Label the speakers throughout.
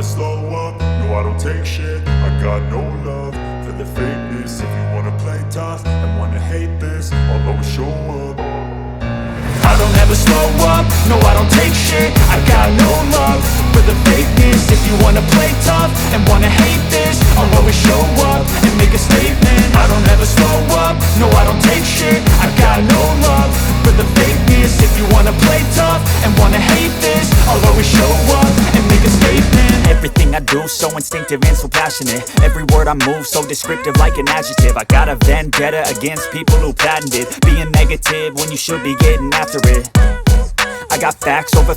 Speaker 1: slow up, no I don't take shit. I got no love for the fakeness. If you wanna play tough and wanna hate this, I'll always show up. I don't ever slow up, no I don't take shit. I got no love for the fakeness. If you wanna play tough and wanna hate this, I'll always show up and make a statement. I don't ever slow up, no I don't take shit. I got no love for the fakeness. If you wanna play tough and wanna hate this, I'll always show up and make a statement.
Speaker 2: Everything I do so instinctive and so passionate. Every word I move so descriptive like an adjective. I got a vendetta against people who patented being negative when you should be getting after it. I got facts over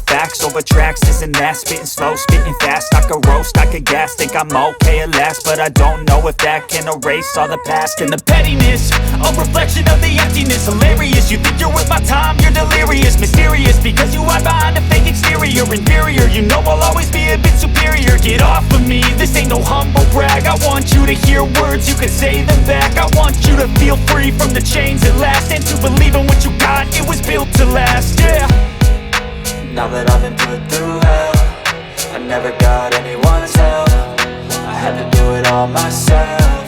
Speaker 2: tracks, this and that. Spitting slow, spitting fast. I could roast, I could gas. Think I'm okay at last, but I don't know if that can erase all the past. And the pettiness, a reflection of the emptiness. Hilarious, you think you're worth my time, you're delirious. Mysterious, because you hide behind a fake exterior. Inferior, you know I'll always be a bit superior. Get off of me, this ain't no humble brag. I want you to hear words, you can say them back. I want you to feel free from the chains at last, and to believe in what you got, it was built to last, yeah.
Speaker 3: Now that I've been put through hell, I never got anyone's help. I had to do it all myself.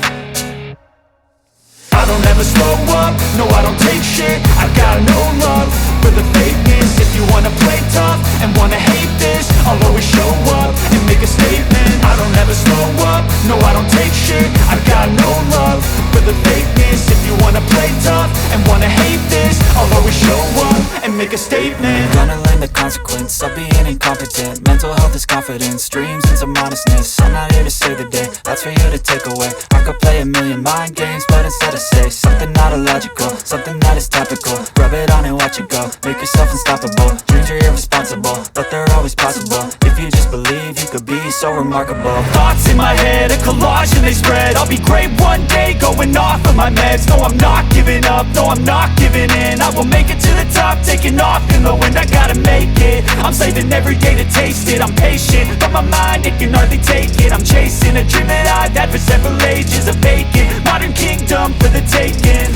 Speaker 1: I don't ever slow up, no I don't take shit. I got no love for the fakeness. If you wanna play tough and wanna hate this, I'll always show up and make a statement. I don't ever slow up, no I don't take shit. I got no love for the fakeness. If you wanna play tough and wanna hate this, I'll always show up and make a statement.
Speaker 3: Gonna learn the consequence of being incompetent. Mental health is confidence, dreams and some honestness. I'm not here to save the day, that's for you to take away. I could play a million mind games, but instead I say something not illogical, something that is topical. Rub it on and watch it go, make yourself unstoppable. Dreams are irresponsible, but they're always possible. If you just believe, you could be so remarkable.
Speaker 2: Thoughts in my head, a collage and they spread. I'll be great one day, going off of my meds. No, I'm not giving up, no, I'm not giving in. I will make it to the top, taking off in the wind. I gotta make it, I'm saving every day to taste it. I'm patient, but my mind, it can hardly take it. I'm chasing a dream that I've had for several ages. A vacant, modern kingdom for the taking.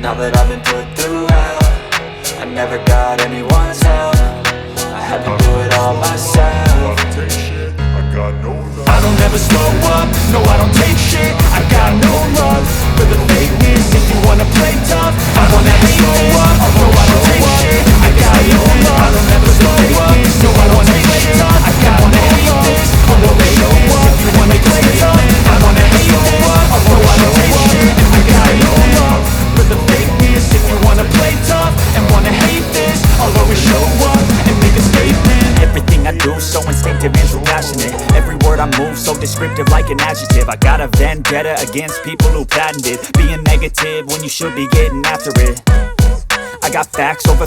Speaker 3: Now that I've been put through hell, I never got anyone's help. I had to do it all myself.
Speaker 1: I don't ever slow up, no I don't take shit. I got no love for the fakeness. If you wanna play tough, I wanna hate this, although I don't take shit. I got no love, I don't ever slow up, no I don't take shit. I wanna hate this, although they show up. If you wanna play tough, I wanna hate this, although I don't take shit. I got no love for the fakeness. If you wanna play tough and wanna hate this, I'll always show up and make a statement.
Speaker 2: Everything I do so instinctive and so passionate. Every word I move so descriptive like an adjective. I got a vendetta against people who patented being negative when you should be getting after it. I got facts over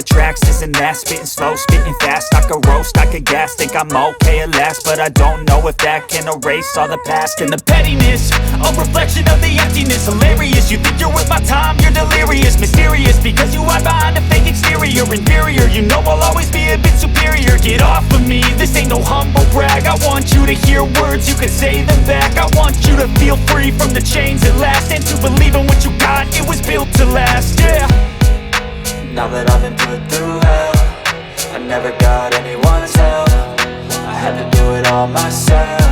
Speaker 2: tracks, this and that. Spitting slow, spitting fast. I could roast, I could gas. Think I'm okay at last, but I don't know if that can erase all the past. And the pettiness, a reflection of the emptiness. Hilarious, you think you're worth my time, you're delirious. Mysterious, because you hide behind a fake exterior. Inferior, you know I'll always be a bit superior. Get off of me, this ain't no humble brag. I want you to hear words, you can say them back. I want you to feel free from the chains at last, and to believe in what you got, it was built to last, yeah.
Speaker 3: Now that I've been put through hell, I never got anyone's help. I had to do it all myself.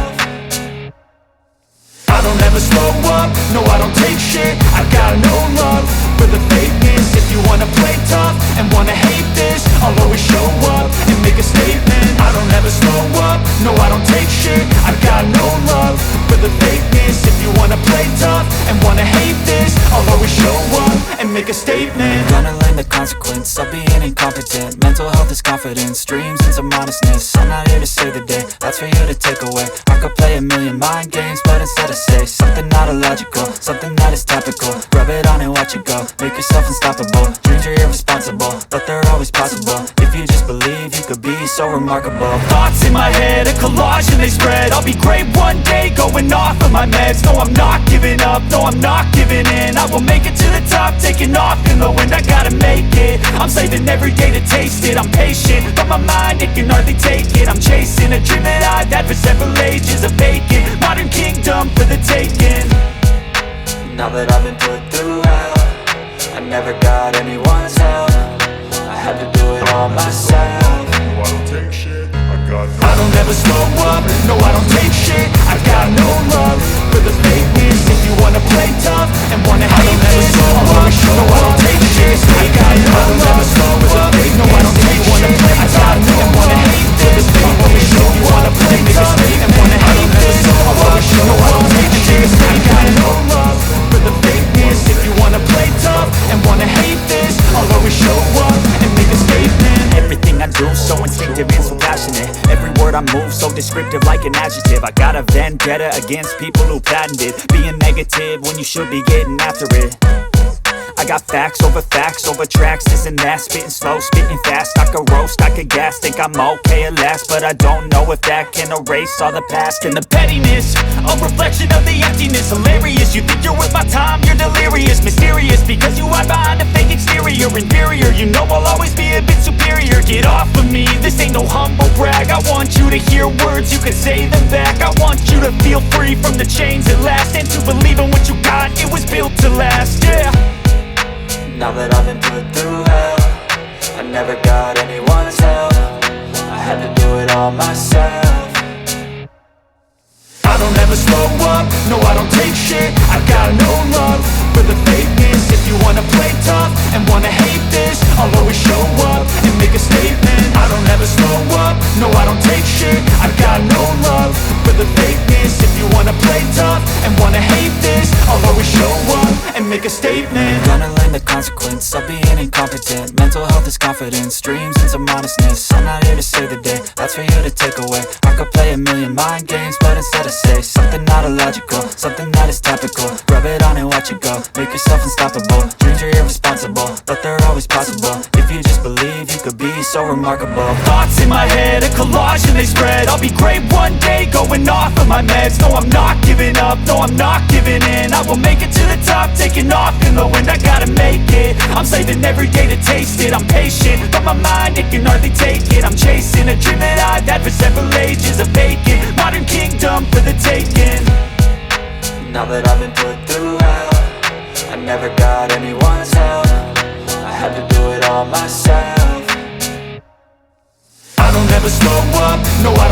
Speaker 1: I don't ever slow up, no I don't take shit. I got no love for the fakeness. If you wanna play tough and wanna hate this, I'll always show up and make a statement. I don't ever slow up, no I don't take shit. I got no love for the fakeness. If you wanna play tough and wanna hate this, I'll always show up and make a statement.
Speaker 3: Gonna learn the consequence of being incompetent. Mental health is confidence, dreams and some honestness. I'm not here to save the day, that's for you to take away. I could play a million mind games, but instead I say something not illogical, something that is topical. Rub it on and watch it go, make yourself unstoppable. Dreams are irresponsible, but they're always possible. If you just believe, you could be so remarkable.
Speaker 2: Thoughts in my head, a collage and they spread. I'll be great one day, going off of my meds. No, I'm not giving up, no, I'm not giving in. I will make it to the top, taking off in the wind. I gotta make it, I'm saving every day to taste it. I'm patient, but my mind, it can hardly take it. I'm chasing a dream that I've had for several ages. A vacant, modern kingdom for the taking.
Speaker 3: Now that I've been put through hell, I never got anyone's help. I had to do it all myself.
Speaker 1: I don't take shit, I got no
Speaker 2: never slow up, no I don't take shit. I got no love for the fakeness. If you wanna play tough and wanna hate this, I'll always show up. No I don't take shit. I got no love for the fakeness. No I don't take shit. I got no love for the fakeness. I'll always show you wanna play tough and wanna hate this. I'll always show no I don't take shit. I got no love for the fakeness. If you wanna play tough and wanna hate this, I'll always show up and make a statement. Everything I do so instinctive and so passionate. Every word I move so descriptive like an adjective. I got a vendetta against people who patented being negative when you should be getting after it. I got facts over tracks, this and that. Spitting slow, spitting fast. I could roast, I could gas. Think I'm okay at last, but I don't know if that can erase all the past. And the pettiness, a reflection of the emptiness. Hilarious, you think you're worth my time, you're delirious. Mysterious, because you hide behind a fake exterior. Inferior, you know I'll always be a bit superior. Get off of me, this ain't no humble brag. I want you to hear words, you can say them back. I want you to feel free from the chains at last, and to believe in what you got, it was built to last, yeah.
Speaker 3: Now that I've been put through hell, I never got anyone's help. I had to do it all myself.
Speaker 2: I don't ever slow up, no I don't take shit. I got no love for the fakeness. If you wanna play tough and wanna hate this, I'll always show up and make a statement. I don't ever slow up, no I don't take shit. I got no love for the fakeness. If you wanna play tough and wanna hate this, I'll always show up and make a statement.
Speaker 3: Gonna learn the consequence of being incompetent. Mental health is confidence, dreams into modestness. I'm not here to save the day, that's for you to take away. I could play a million mind games, but instead I say something not illogical, something that is topical. Rub it on and watch it go, make yourself unstoppable. Dreams are irresponsible, but they're always possible. If you just believe, you could be so remarkable.
Speaker 2: Thoughts in my head, a collage and they spread. I'll be great one day, going off of my meds. No I'm not giving up, no I'm not giving in. I will make it to the top, taking off in the wind. I gotta make it, I'm saving every day to taste it. I'm patient, but my mind, it can hardly take it. I'm chasing a dream that I've had for several ages. A vacant, modern kingdom for the taking.
Speaker 3: Now that I've been put through hell, I never got anyone's help. I had to do it all myself.
Speaker 2: I don't ever slow up, no I